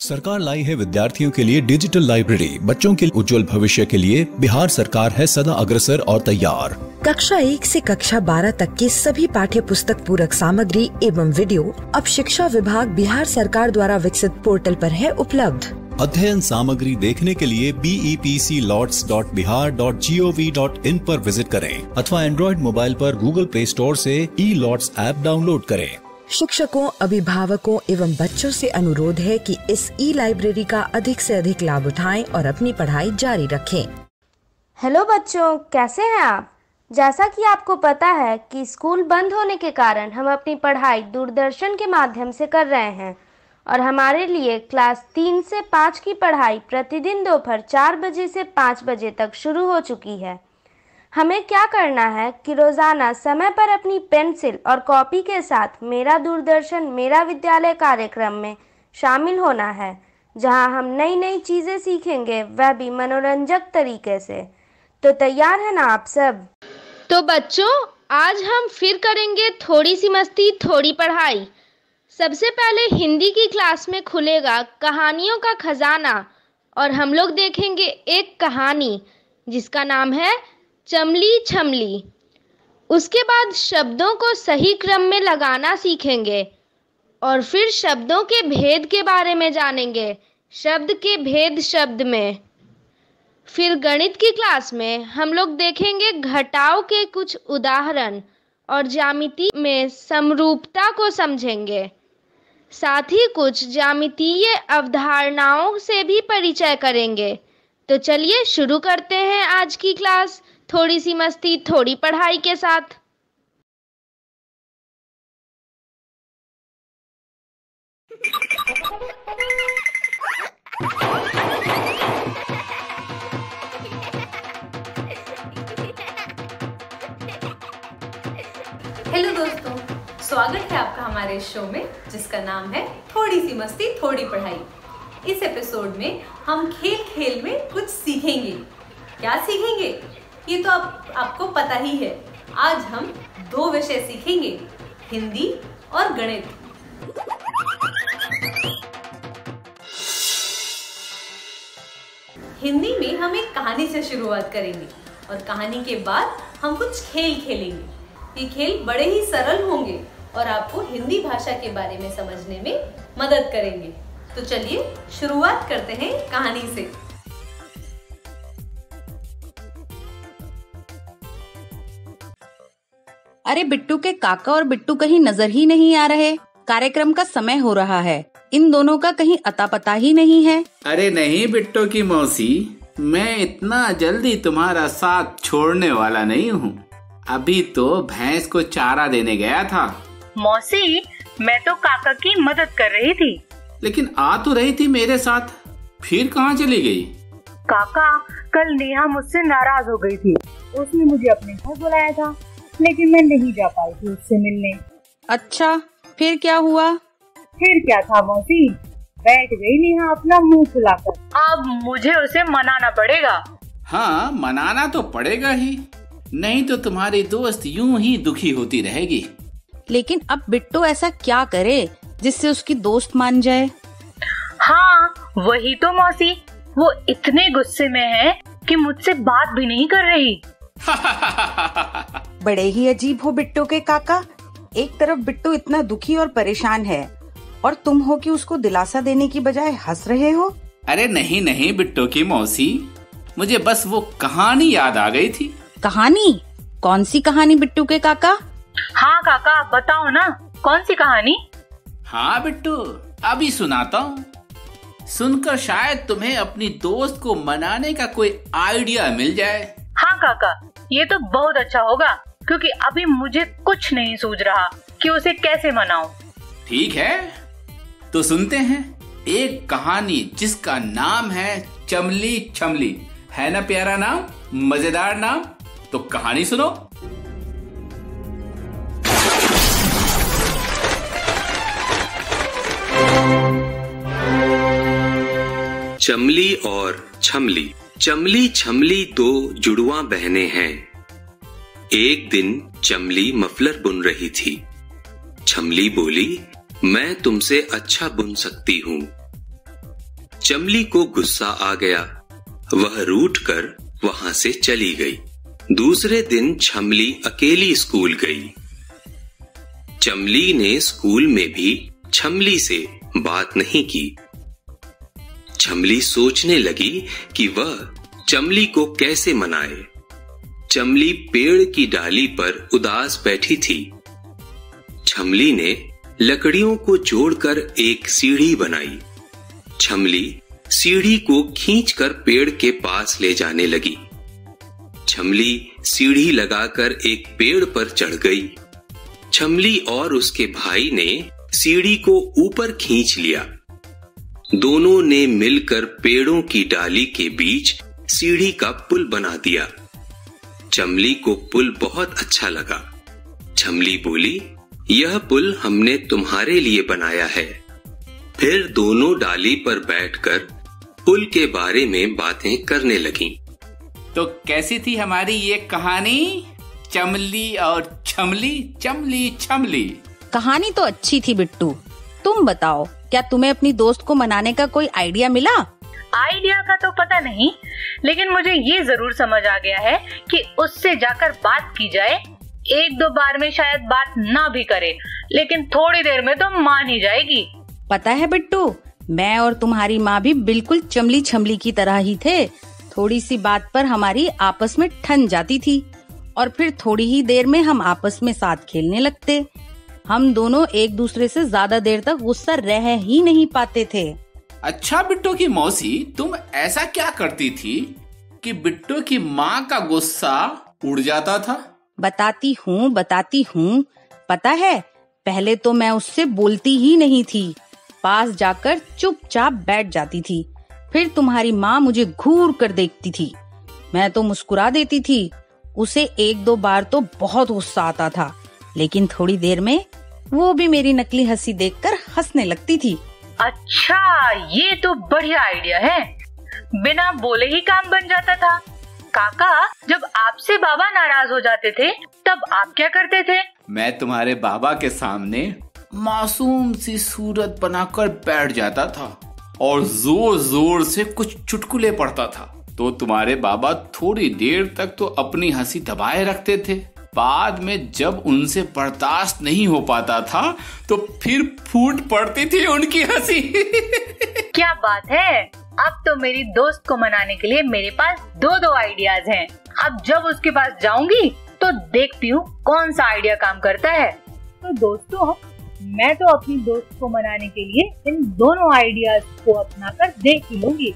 सरकार लाई है विद्यार्थियों के लिए डिजिटल लाइब्रेरी। बच्चों के उज्जवल भविष्य के लिए बिहार सरकार है सदा अग्रसर और तैयार। कक्षा 1 से कक्षा 12 तक के सभी पाठ्य पुस्तक पूरक सामग्री एवं वीडियो अब शिक्षा विभाग बिहार सरकार द्वारा विकसित पोर्टल पर है उपलब्ध। अध्ययन सामग्री देखने के लिए BEPCLOTS.bihar.gov.in पर विजिट करें अथवा एंड्रॉइड मोबाइल पर गूगल प्ले स्टोर से E-LOTS ऐप डाउनलोड करें। शिक्षकों, अभिभावकों एवं बच्चों से अनुरोध है कि इस ई-लाइब्रेरी का अधिक से अधिक लाभ उठाएं और अपनी पढ़ाई जारी रखें। हेलो बच्चों, कैसे हैं आप? जैसा कि आपको पता है कि स्कूल बंद होने के कारण हम अपनी पढ़ाई दूरदर्शन के माध्यम से कर रहे हैं और हमारे लिए क्लास 3 से 5 की पढ़ाई प्रतिदिन दोपहर 4 बजे से 5 बजे तक शुरू हो चुकी है। हमें क्या करना है कि रोज़ाना समय पर अपनी पेंसिल और कॉपी के साथ मेरा दूरदर्शन मेरा विद्यालय कार्यक्रम में शामिल होना है, जहां हम नई नई चीज़ें सीखेंगे, वह भी मनोरंजक तरीके से। तो तैयार है ना आप सब? तो बच्चों, आज हम फिर करेंगे थोड़ी सी मस्ती थोड़ी पढ़ाई। सबसे पहले हिंदी की क्लास में खुलेगा कहानियों का खजाना और हम लोग देखेंगे एक कहानी जिसका नाम है चमली छमली। उसके बाद शब्दों को सही क्रम में लगाना सीखेंगे और फिर शब्दों के भेद के बारे में जानेंगे, शब्द के भेद शब्द में। फिर गणित की क्लास में हम लोग देखेंगे घटाव के कुछ उदाहरण और ज्यामिति में समरूपता को समझेंगे। साथ ही कुछ ज्यामितीय अवधारणाओं से भी परिचय करेंगे। तो चलिए शुरू करते हैं आज की क्लास थोड़ी सी मस्ती थोड़ी पढ़ाई के साथ। हेलो दोस्तों, स्वागत है आपका हमारे इस शो में जिसका नाम है थोड़ी सी मस्ती थोड़ी पढ़ाई। इस एपिसोड में हम खेल खेल में कुछ सीखेंगे। क्या सीखेंगे ये तो आपको पता ही है। आज हम 2 विषय सीखेंगे, हिंदी और गणित। हिंदी में हम एक कहानी से शुरुआत करेंगे और कहानी के बाद हम कुछ खेल खेलेंगे। ये खेल बड़े ही सरल होंगे और आपको हिंदी भाषा के बारे में समझने में मदद करेंगे। तो चलिए शुरुआत करते हैं कहानी से। अरे बिट्टू के काका और बिट्टू कहीं नजर ही नहीं आ रहे। कार्यक्रम का समय हो रहा है, इन दोनों का कहीं अता पता ही नहीं है। अरे नहीं बिट्टू की मौसी, मैं इतना जल्दी तुम्हारा साथ छोड़ने वाला नहीं हूँ। अभी तो भैंस को चारा देने गया था। मौसी, मैं तो काका की मदद कर रही थी। लेकिन आ तो रही थी मेरे साथ, फिर कहाँ चली गई? काका, कल नेहा मुझसे नाराज हो गई थी। उसने मुझे अपने घर बुलाया था, लेकिन मैं नहीं जा पाई थी उससे मिलने। अच्छा, फिर क्या हुआ? फिर क्या था मौसी, बैठ गई नेहा अपना मुंह फुलाकर। अब मुझे उसे मनाना पड़ेगा। हाँ, मनाना तो पड़ेगा ही, नहीं तो तुम्हारी दोस्त यूं ही दुखी होती रहेगी। लेकिन अब बिट्टू ऐसा क्या करे जिससे उसकी दोस्त मान जाए? हाँ वही तो मौसी, वो इतने गुस्से में है कि मुझसे बात भी नहीं कर रही। बड़े ही अजीब हो बिट्टू के काका। एक तरफ बिट्टू इतना दुखी और परेशान है और तुम हो कि उसको दिलासा देने की बजाय हंस रहे हो। अरे नहीं नहीं बिट्टू की मौसी, मुझे बस वो कहानी याद आ गई थी। कहानी? कौन सी कहानी बिट्टू के काका? हाँ काका, बताओ ना, कौन सी कहानी? हाँ बिट्टू, अभी सुनाता हूँ। सुनकर शायद तुम्हें अपनी दोस्त को मनाने का कोई आइडिया मिल जाए। हाँ काका, ये तो बहुत अच्छा होगा, क्योंकि अभी मुझे कुछ नहीं सूझ रहा कि उसे कैसे मनाऊं। ठीक है, तो सुनते हैं एक कहानी जिसका नाम है चमली छमली। है ना प्यारा नाम, मजेदार नाम? तो कहानी सुनो। चमली और छमली। चमली छमली 2 जुड़वा बहनें हैं। एक दिन चमली मफलर बुन रही थी। छमली बोली, मैं तुमसे अच्छा बुन सकती हूँ। चमली को गुस्सा आ गया। वह रूठकर वहां से चली गई। दूसरे दिन छमली अकेली स्कूल गई। चमली ने स्कूल में भी छमली से बात नहीं की। छमली सोचने लगी कि वह चमली को कैसे मनाए। चमली पेड़ की डाली पर उदास बैठी थी। छमली ने लकड़ियों को जोड़कर एक सीढ़ी बनाई। छमली सीढ़ी को खींचकर पेड़ के पास ले जाने लगी। छमली सीढ़ी लगाकर एक पेड़ पर चढ़ गई। छमली और उसके भाई ने सीढ़ी को ऊपर खींच लिया। दोनों ने मिलकर पेड़ों की डाली के बीच सीढ़ी का पुल बना दिया। चमली को पुल बहुत अच्छा लगा। छमली बोली, यह पुल हमने तुम्हारे लिए बनाया है। फिर दोनों डाली पर बैठकर पुल के बारे में बातें करने लगीं। तो कैसी थी हमारी ये कहानी, चमली और छमली? चमली छमली। कहानी तो अच्छी थी बिट्टू। तुम बताओ, क्या तुम्हें अपनी दोस्त को मनाने का कोई आइडिया मिला? आइडिया का तो पता नहीं, लेकिन मुझे ये जरूर समझ आ गया है कि उससे जाकर बात की जाए। एक दो बार में शायद बात ना भी करे, लेकिन थोड़ी देर में तो मान ही जाएगी। पता है बिट्टू, मैं और तुम्हारी माँ भी बिल्कुल चमली छमली की तरह ही थे। थोड़ी सी बात पर हमारी आपस में ठन जाती थी और फिर थोड़ी ही देर में हम आपस में साथ खेलने लगते। हम दोनों एक दूसरे से ज्यादा देर तक गुस्सा रह ही नहीं पाते थे। अच्छा बिट्टू की मौसी, तुम ऐसा क्या करती थी कि बिट्टू की माँ का गुस्सा उड़ जाता था? बताती हूँ। पता है, पहले तो मैं उससे बोलती ही नहीं थी, पास जाकर चुपचाप बैठ जाती थी। फिर तुम्हारी माँ मुझे घूर कर देखती थी, मैं तो मुस्कुरा देती थी। उसे एक दो बार तो बहुत गुस्सा आता था, लेकिन थोड़ी देर में वो भी मेरी नकली हंसी देखकर हंसने लगती थी। अच्छा, ये तो बढ़िया आइडिया है। बिना बोले ही काम बन जाता था। काका, जब आपसे बाबा नाराज हो जाते थे तब आप क्या करते थे? मैं तुम्हारे बाबा के सामने मासूम सी सूरत बनाकर बैठ जाता था और जोर जोर से कुछ चुटकुले पढ़ता था। तो तुम्हारे बाबा थोड़ी देर तक तो अपनी हंसी दबाए रखते थे। बाद में जब उनसे बर्दाश्त नहीं हो पाता था तो फिर फूट पड़ती थी उनकी हंसी। क्या बात है! अब तो मेरी दोस्त को मनाने के लिए मेरे पास दो आइडियाज हैं। अब जब उसके पास जाऊंगी तो देखती हूँ कौन सा आइडिया काम करता है। तो दोस्तों, मैं तो अपनी दोस्त को मनाने के लिए इन दोनों आइडियाज को अपनाकर देख ही लूंगी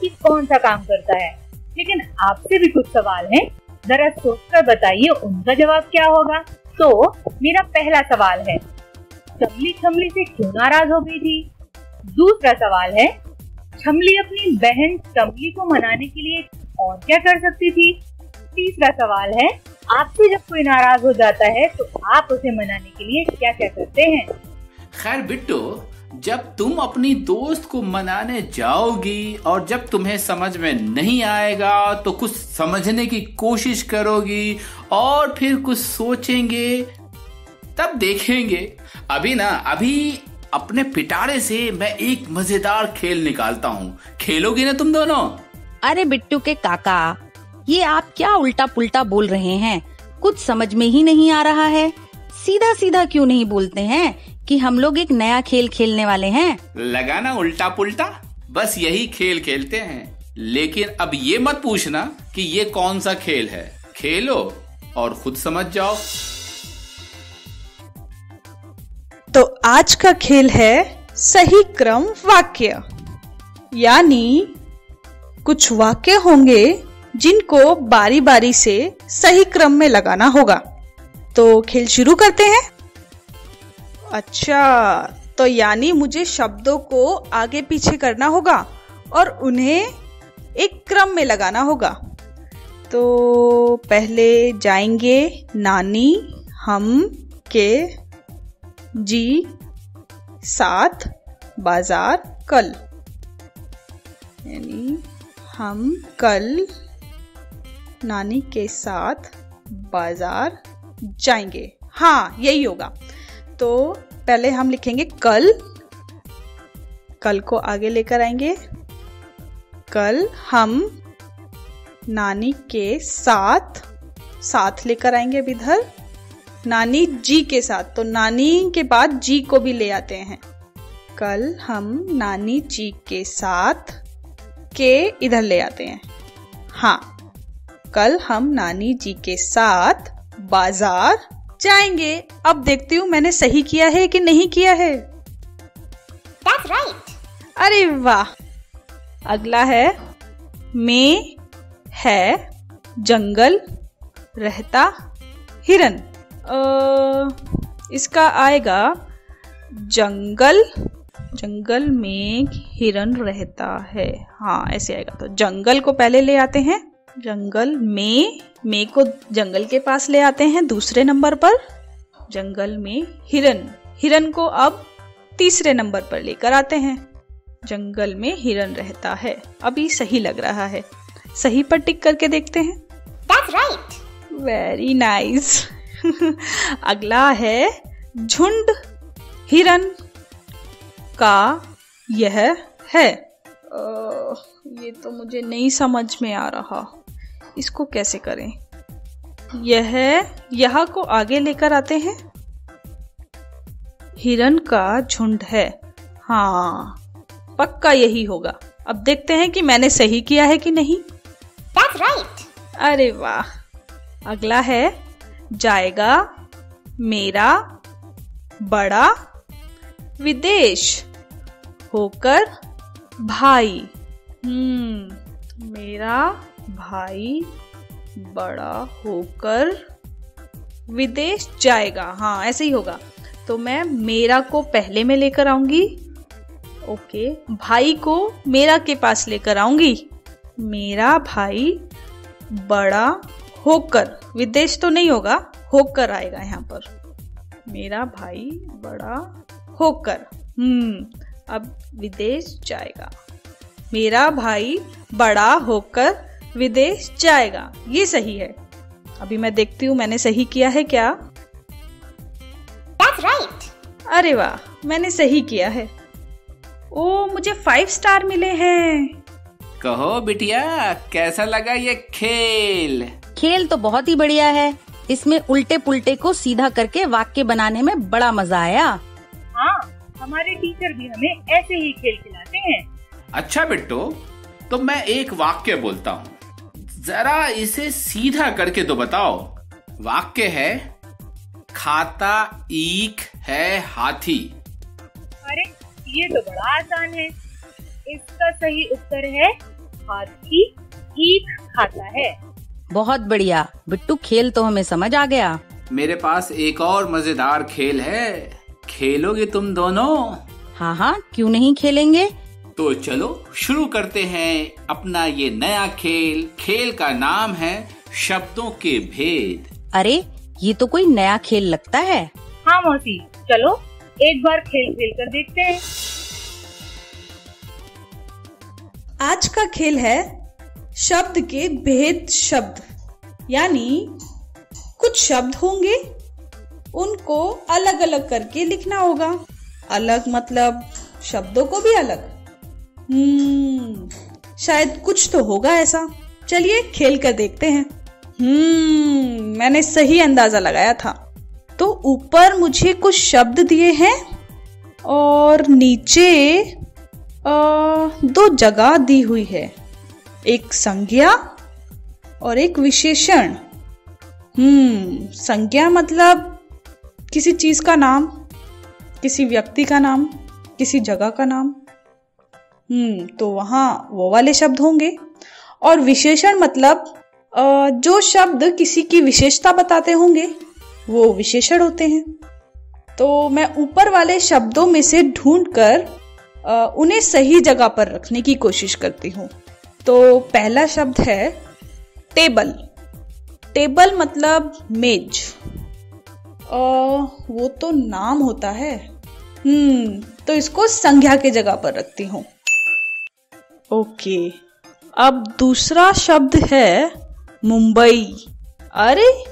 कि कौन सा काम करता है। लेकिन आपसे भी कुछ सवाल हैं, जरा सोचकर बताइए उनका जवाब क्या होगा। तो मेरा पहला सवाल है, चमली छमली से क्यों नाराज हो गई थी? दूसरा सवाल है, छमली अपनी बहन चमली को मनाने के लिए और क्या कर सकती थी? तीसरा सवाल है, आपसे जब कोई नाराज हो जाता है तो आप उसे मनाने के लिए क्या क्या करते हैं? खैर बिट्टू, जब तुम अपनी दोस्त को मनाने जाओगी और जब तुम्हें समझ में नहीं आएगा तो कुछ समझने की कोशिश करोगी और फिर कुछ सोचेंगे, तब देखेंगे। अभी अपने पिटारे से मैं एक मजेदार खेल निकालता हूँ। खेलोगी ना तुम दोनों? अरे बिट्टू के काका, ये आप क्या उल्टा पुल्टा बोल रहे हैं? कुछ समझ में ही नहीं आ रहा है। सीधा सीधा क्यों नहीं बोलते हैं कि हम लोग एक नया खेल खेलने वाले हैं? लगाना उल्टा पुल्टा, बस यही खेल खेलते हैं। लेकिन अब ये मत पूछना कि ये कौन सा खेल है। खेलो और खुद समझ जाओ। तो आज का खेल है सही क्रम वाक्य। यानी कुछ वाक्य होंगे जिनको बारी बारी से सही क्रम में लगाना होगा। तो खेल शुरू करते हैं। अच्छा, तो यानी मुझे शब्दों को आगे पीछे करना होगा और उन्हें एक क्रम में लगाना होगा। तो पहले जाएंगे नानी, हम, के, जी, साथ, बाजार, कल। यानी हम कल नानी के साथ बाजार जाएंगे। हाँ, यही होगा। तो पहले हम लिखेंगे कल को आगे लेकर आएंगे, कल हम नानी के साथ लेकर आएंगे। अब इधर नानी जी के साथ, तो नानी के बाद जी को भी ले आते हैं। कल हम नानी जी के साथ के इधर ले आते हैं। हाँ, कल हम नानी जी के साथ बाजार जाएंगे। अब देखती हूँ मैंने सही किया है कि नहीं किया है। That's right. अरे वाह। अगला है में है जंगल रहता हिरन। इसका आएगा जंगल में हिरन रहता है। हाँ, ऐसे आएगा। तो जंगल को पहले ले आते हैं, जंगल में को जंगल के पास ले आते हैं दूसरे नंबर पर। जंगल में हिरन को अब तीसरे नंबर पर लेकर आते हैं। जंगल में हिरन रहता है। अभी सही लग रहा है, सही पर टिक करके देखते हैं। That's right. Very nice. अगला है झुंड हिरन का यह है। ये तो मुझे नहीं समझ में आ रहा, इसको कैसे करें। यह को आगे लेकर आते हैं। हिरन का झुंड है। हाँ, पक्का यही होगा। अब देखते हैं कि मैंने सही किया है कि नहीं। That's right. अरे वाह। अगला है जाएगा मेरा बड़ा विदेश होकर भाई। मेरा भाई बड़ा होकर विदेश जाएगा। हाँ, ऐसे ही होगा। तो मैं मेरा को पहले में लेकर आऊंगी। ओके, भाई को मेरा के पास लेकर आऊंगी। मेरा भाई बड़ा होकर, विदेश तो नहीं होगा, होकर आएगा यहाँ पर। मेरा भाई बड़ा होकर अब विदेश जाएगा। मेरा भाई बड़ा होकर विदेश जाएगा, ये सही है। अभी मैं देखती हूँ मैंने सही किया है क्या। That's right. अरे वाह, मैंने सही किया है। ओ, मुझे 5 स्टार मिले हैं। कहो बिटिया, कैसा लगा ये खेल? खेल तो बहुत ही बढ़िया है। इसमें उल्टे पुल्टे को सीधा करके वाक्य बनाने में बड़ा मजा आया। हाँ, हमारे टीचर भी हमें ऐसे ही खेल खिलाते हैं। अच्छा बिट्टू, तो मैं एक वाक्य बोलता हूँ, जरा इसे सीधा करके तो बताओ। वाक्य है खाता ईख है हाथी। अरे, ये तो बड़ा आसान है। इसका सही उत्तर है हाथी ईख खाता है। बहुत बढ़िया बिट्टू, खेल तो हमें समझ आ गया। मेरे पास एक और मजेदार खेल है, खेलोगे तुम दोनों? हाँ हाँ, क्यों नहीं खेलेंगे। तो चलो शुरू करते हैं अपना ये नया खेल। खेल का नाम है शब्दों के भेद। अरे, ये तो कोई नया खेल लगता है। हाँ मौसी, चलो एक बार खेल कर देखते हैं। आज का खेल है शब्द के भेद शब्द। यानी कुछ शब्द होंगे, उनको अलग अलग करके लिखना होगा। अलग मतलब शब्दों को भी अलग। शायद कुछ तो होगा ऐसा। चलिए खेल कर देखते हैं। मैंने सही अंदाजा लगाया था। तो ऊपर मुझे कुछ शब्द दिए हैं और नीचे 2 जगह दी हुई है, एक संज्ञा और एक विशेषण। संज्ञा मतलब किसी चीज का नाम, किसी व्यक्ति का नाम, किसी जगह का नाम। तो वहां वो वाले शब्द होंगे। और विशेषण मतलब जो शब्द किसी की विशेषता बताते होंगे, वो विशेषण होते हैं। तो मैं ऊपर वाले शब्दों में से ढूंढकर उन्हें सही जगह पर रखने की कोशिश करती हूँ। तो पहला शब्द है टेबल। टेबल मतलब मेज। वो तो नाम होता है। तो इसको संज्ञा के जगह पर रखती हूँ। ओके, अब दूसरा शब्द है मुंबई। अरे,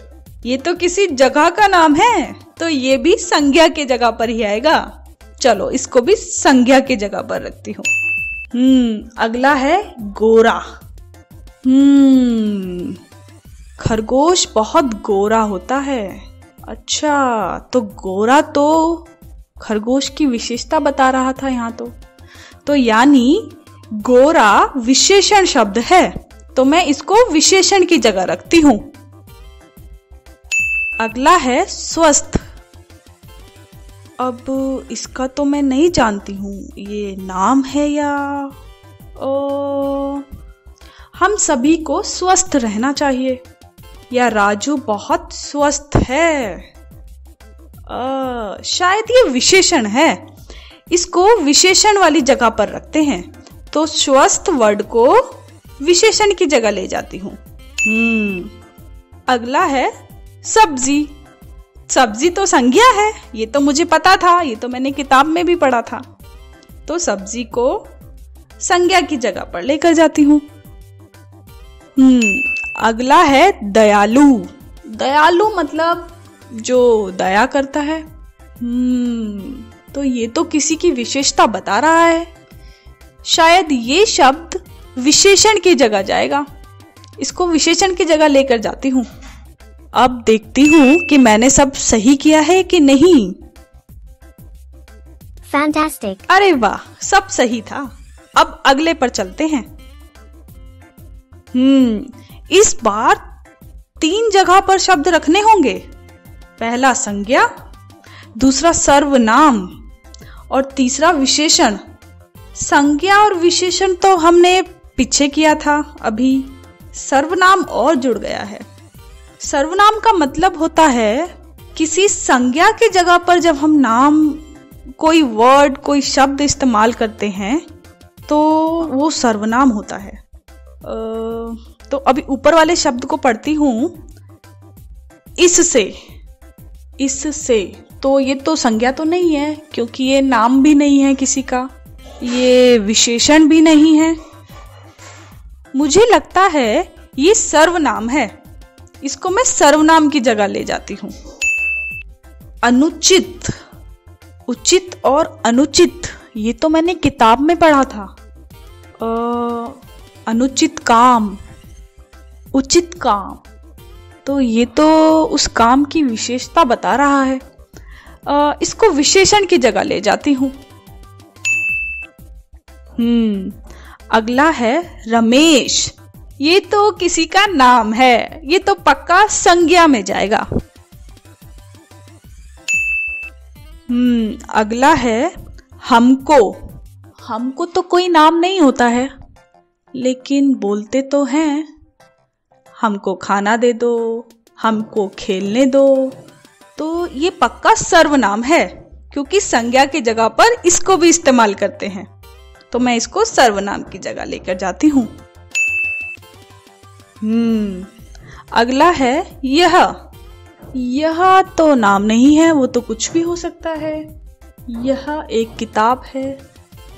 ये तो किसी जगह का नाम है, तो ये भी संज्ञा के जगह पर ही आएगा। चलो इसको भी संज्ञा की जगह पर रखती हूँ। अगला है गोरा। खरगोश बहुत गोरा होता है। अच्छा, तो गोरा तो खरगोश की विशेषता बता रहा था यहाँ तो यानी गोरा विशेषण शब्द है, तो मैं इसको विशेषण की जगह रखती हूँ। अगला है स्वस्थ। अब इसका तो मैं नहीं जानती हूँ, ये नाम है या हम सभी को स्वस्थ रहना चाहिए, या राजू बहुत स्वस्थ है। शायद ये विशेषण है, इसको विशेषण वाली जगह पर रखते हैं, तो स्वस्थ वर्ड को विशेषण की जगह ले जाती हूँ। अगला है सब्जी। सब्जी तो संज्ञा है, ये तो मुझे पता था, ये तो मैंने किताब में भी पढ़ा था, तो सब्जी को संज्ञा की जगह पर लेकर जाती हूँ। अगला है दयालु। दयालु मतलब जो दया करता है। तो ये तो किसी की विशेषता बता रहा है, शायद ये शब्द विशेषण की जगह जाएगा, इसको विशेषण की जगह लेकर जाती हूँ। अब देखती हूँ कि मैंने सब सही किया है कि नहीं। Fantastic! अरे वाह, सब सही था। अब अगले पर चलते हैं। इस बार 3 जगह पर शब्द रखने होंगे। पहला संज्ञा, दूसरा सर्वनाम और तीसरा विशेषण। संज्ञा और विशेषण तो हमने पीछे किया था, अभी सर्वनाम और जुड़ गया है। सर्वनाम का मतलब होता है किसी संज्ञा की जगह पर जब हम नाम, कोई वर्ड, कोई शब्द इस्तेमाल करते हैं तो वो सर्वनाम होता है। तो अभी ऊपर वाले शब्द को पढ़ती हूँ। इससे, इससे, तो ये तो संज्ञा तो नहीं है, क्योंकि ये नाम भी नहीं है किसी का, ये विशेषण भी नहीं है। मुझे लगता है ये सर्वनाम है, इसको मैं सर्वनाम की जगह ले जाती हूँ। अनुचित। उचित और अनुचित, ये तो मैंने किताब में पढ़ा था। अनुचित काम, उचित काम, तो ये तो उस काम की विशेषता बता रहा है, इसको विशेषण की जगह ले जाती हूँ। अगला है रमेश। ये तो किसी का नाम है, ये तो पक्का संज्ञा में जाएगा। अगला है हमको। हमको तो कोई नाम नहीं होता है, लेकिन बोलते तो हैं। हमको खाना दे दो, हमको खेलने दो, तो ये पक्का सर्वनाम है, क्योंकि संज्ञा की जगह पर इसको भी इस्तेमाल करते हैं, तो मैं इसको सर्वनाम की जगह लेकर जाती हूँ। अगला है यह। यह तो नाम नहीं है, वो तो कुछ भी हो सकता है। यह एक किताब है,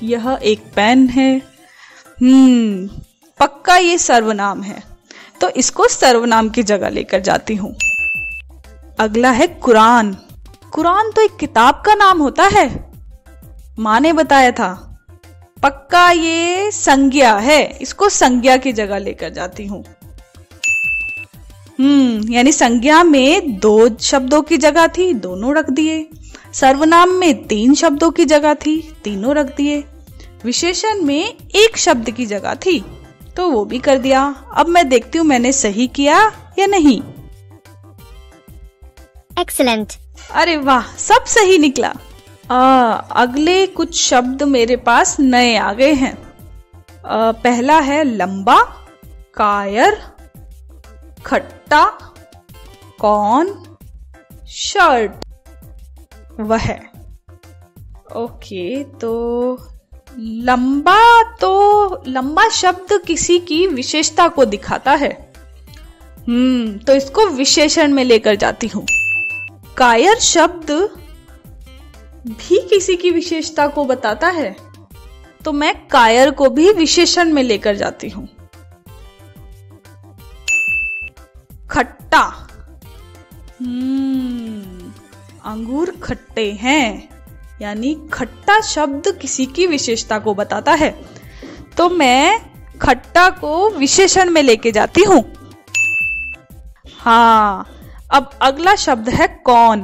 यह एक पेन है। पक्का ये सर्वनाम है, तो इसको सर्वनाम की जगह लेकर जाती हूँ। अगला है कुरान। कुरान तो एक किताब का नाम होता है, माँ ने बताया था। पक्का ये संज्ञा है, इसको संज्ञा की जगह लेकर जाती हूँ। यानी संज्ञा में 2 शब्दों की जगह थी, दोनों रख दिए। सर्वनाम में 3 शब्दों की जगह थी, तीनों रख दिए। विशेषण में 1 शब्द की जगह थी, तो वो भी कर दिया। अब मैं देखती हूँ मैंने सही किया या नहीं। एक्सीलेंट! अरे वाह, सब सही निकला। अगले कुछ शब्द मेरे पास नए आ गए हैं। पहला है लंबा, कायर, खट्टा, कौन, शर्ट, वह। ओके, तो लंबा शब्द किसी की विशेषता को दिखाता है, तो इसको विशेषण में लेकर जाती हूँ। कायर शब्द भी किसी की विशेषता को बताता है, तो मैं कायर को भी विशेषण में लेकर जाती हूँ। खट्टा, अंगूर खट्टे हैं, यानी खट्टा शब्द किसी की विशेषता को बताता है। तो मैं खट्टा को विशेषण में लेके जाती हूँ। हाँ, अब अगला शब्द है कौन।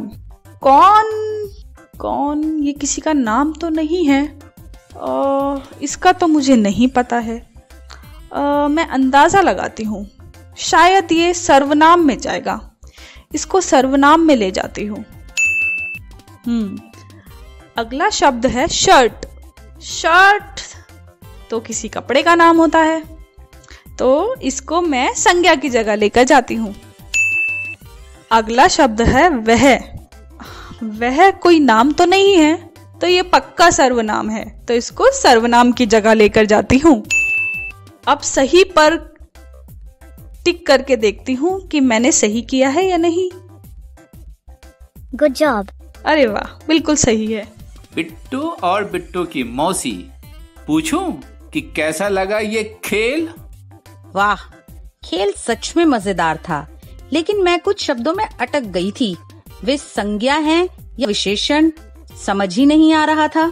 कौन कौन, ये किसी का नाम तो नहीं है। इसका तो मुझे नहीं पता है। मैं अंदाजा लगाती हूँ, शायद ये सर्वनाम में जाएगा। इसको सर्वनाम में ले जाती हूँ। अगला शब्द है शर्ट। शर्ट तो किसी कपड़े का नाम होता है, तो इसको मैं संज्ञा की जगह लेकर जाती हूँ। अगला शब्द है वह। वह कोई नाम तो नहीं है, तो ये पक्का सर्वनाम है, तो इसको सर्वनाम की जगह लेकर जाती हूँ। अब सही पर टिक करके देखती हूँ कि मैंने सही किया है या नहीं। Good job. अरे वाह, बिल्कुल सही है। बिट्टू और बिट्टू की मौसी, पूछूं कि कैसा लगा ये खेल? वाह, खेल सच में मजेदार था, लेकिन मैं कुछ शब्दों में अटक गई थी। वे संज्ञा हैं या विशेषण, समझ ही नहीं आ रहा था।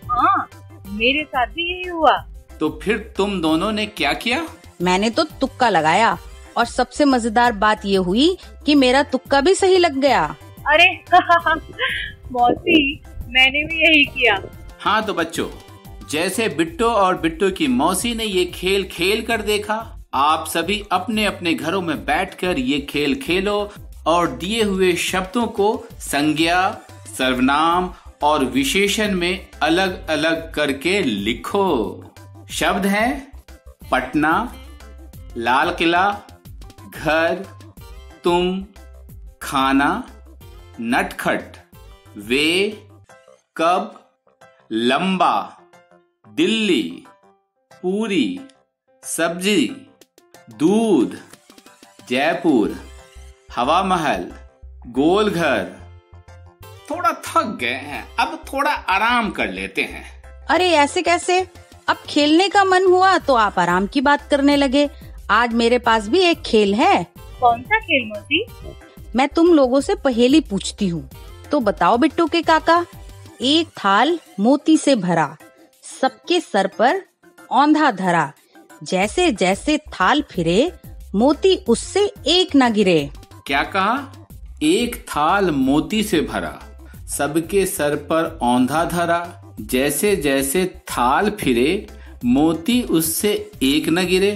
हाँ, मेरे साथ भी यही हुआ। तो फिर तुम दोनों ने क्या किया? मैंने तो तुक्का लगाया, और सबसे मजेदार बात ये हुई कि मेरा तुक्का भी सही लग गया। अरे मौसी, मैंने भी यही किया। हाँ तो बच्चों, जैसे बिट्टू और बिट्टू की मौसी ने ये खेल खेल कर देखा, आप सभी अपने अपने घरों में बैठकर ये खेल खेलो और दिए हुए शब्दों को संज्ञा, सर्वनाम और विशेषण में अलग अलग करके लिखो। शब्द हैं पटना, लाल किला, घर, तुम, खाना, नटखट, वे, कब, लंबा, दिल्ली, पूरी, सब्जी, दूध, जयपुर, हवा महल, गोल घर। थोड़ा थक गए हैं, अब थोड़ा आराम कर लेते हैं। अरे ऐसे कैसे? अब खेलने का मन हुआ तो आप आराम की बात करने लगे। आज मेरे पास भी एक खेल है। कौन सा खेल मौसी? मैं तुम लोगों से पहेली पूछती हूँ, तो बताओ बिट्टू के काका। एक थाल मोती से भरा, सबके सर पर औंधा धरा, जैसे जैसे थाल फिरे, मोती उससे एक न गिरे। क्या कहा? एक थाल मोती से भरा, सबके सर पर औंधा धरा, जैसे जैसे थाल फिरे, मोती उससे एक न गिरे।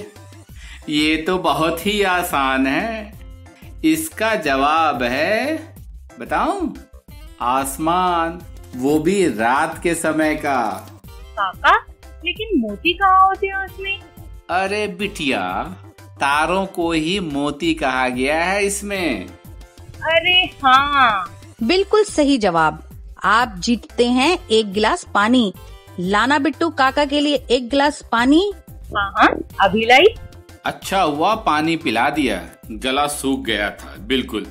ये तो बहुत ही आसान है। इसका जवाब है, बताऊं? आसमान, वो भी रात के समय का। काका, लेकिन मोती कहाँ होते हैं उसमें? अरे बिटिया, तारों को ही मोती कहा गया है इसमें। अरे हाँ, बिल्कुल सही जवाब। आप जीतते हैं 1 गिलास पानी। लाना बिट्टू काका के लिए 1 गिलास पानी। हाँ, अभी लाई। अच्छा हुआ पानी पिला दिया, गला सूख गया था बिल्कुल।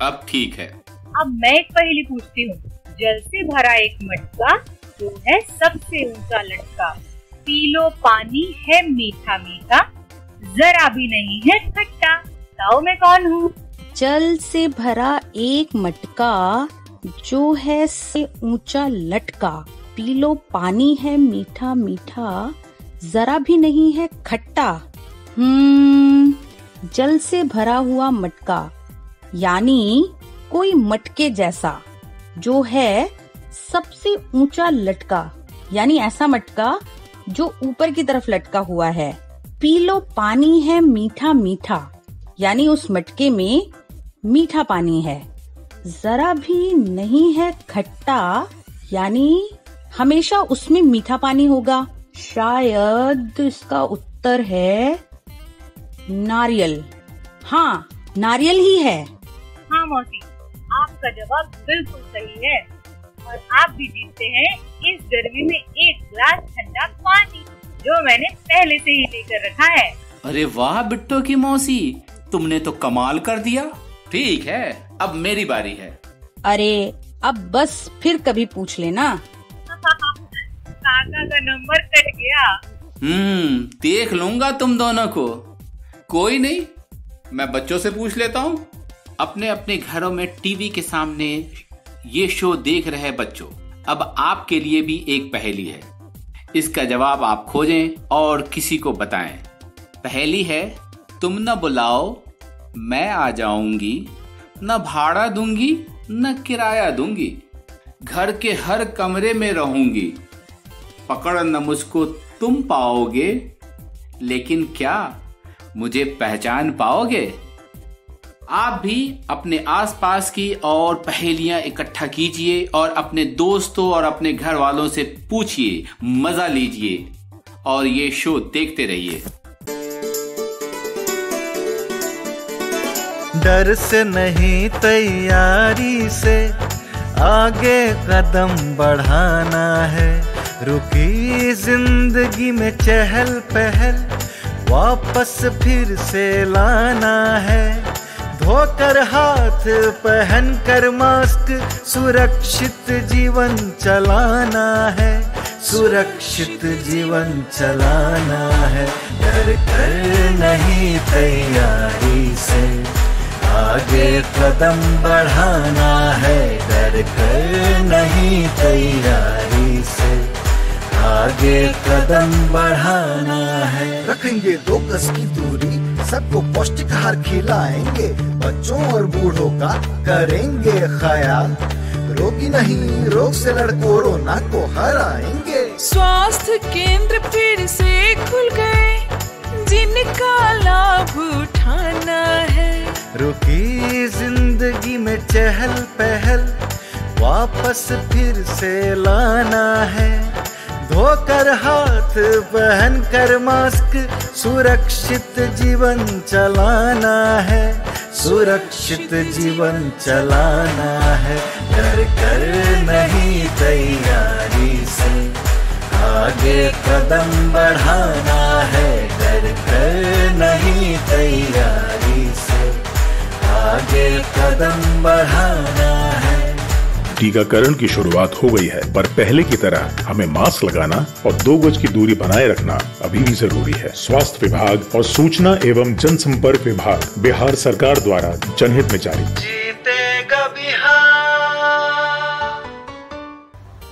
अब ठीक है। अब मैं एक पहेली पूछती हूँ। जल से भरा एक मटका, जो है सबसे ऊंचा लटका, पी लो पानी है मीठा मीठा, जरा भी नहीं है खट्टा, बताओ मैं कौन हूँ? जल से भरा एक मटका, जो है से ऊंचा लटका, पी लो पानी है मीठा मीठा, जरा भी नहीं है खट्टा। जल से भरा हुआ मटका, यानी कोई मटके जैसा, जो है सबसे ऊंचा लटका, यानी ऐसा मटका जो ऊपर की तरफ लटका हुआ है। पी लो पानी है मीठा मीठा, यानी उस मटके में मीठा पानी है। जरा भी नहीं है खट्टा, यानी हमेशा उसमें मीठा पानी होगा। शायद इसका उत्तर है नारियल। हाँ, नारियल ही है। हाँ मौसी, आपका जवाब बिल्कुल सही है, और आप भी जीतते हैं इस गर्मी में 1 गिलास ठंडा पानी, जो मैंने पहले से ही लेकर रखा है। अरे वाह बिट्टू की मौसी, तुमने तो कमाल कर दिया। ठीक है, अब मेरी बारी है। अरे अब बस, फिर कभी पूछ लेना। काका का नंबर कट गया। देख लूंगा तुम दोनों को। कोई नहीं, मैं बच्चों से पूछ लेता हूँ। अपने अपने घरों में टीवी के सामने ये शो देख रहे बच्चों, अब आपके लिए भी एक पहेली है। इसका जवाब आप खोजें और किसी को बताएं। पहली है, तुम न बुलाओ मैं आ जाऊंगी, न भाड़ा दूंगी न किराया दूंगी, घर के हर कमरे में रहूंगी, पकड़ न मुझको तुम पाओगे, लेकिन क्या मुझे पहचान पाओगे? आप भी अपने आसपास की और पहेलियां इकट्ठा कीजिए और अपने दोस्तों और अपने घर वालों से पूछिए, मजा लीजिए और ये शो देखते रहिए। डर से नहीं तैयारी से आगे कदम बढ़ाना है, रुकी जिंदगी में चहल पहल वापस फिर से लाना है, धोकर हाथ पहन कर मास्क सुरक्षित जीवन चलाना है, सुरक्षित जीवन चलाना है। डर कर नहीं तैयारी से आगे कदम बढ़ाना है, डर कर नहीं तैयारी से आगे कदम बढ़ाना है। रखेंगे 2 गज की दूरी, सबको पौष्टिक आहार खिलाएंगे, बच्चों और बूढ़ों का करेंगे ख्याल, रोगी नहीं रोग से लड़ कोरोना को हराएंगे। स्वास्थ्य केंद्र फिर से खुल गए, जिनका लाभ उठाना है, रुकी जिंदगी में चहल पहल वापस फिर से लाना है, धोकर हाथ पहन कर मास्क सुरक्षित जीवन चलाना है, सुरक्षित जीवन चलाना है। डर कर नहीं तैयारी से आगे कदम बढ़ाना है, डर कर नहीं तैयारी से आगे कदम बढ़ाना है। टीकाकरण की शुरुआत हो गई है, पर पहले की तरह हमें मास्क लगाना और 2 गज की दूरी बनाए रखना अभी भी जरूरी है। स्वास्थ्य विभाग और सूचना एवं जनसंपर्क विभाग बिहार सरकार द्वारा जनहित में जारी। जीतेगा बिहार।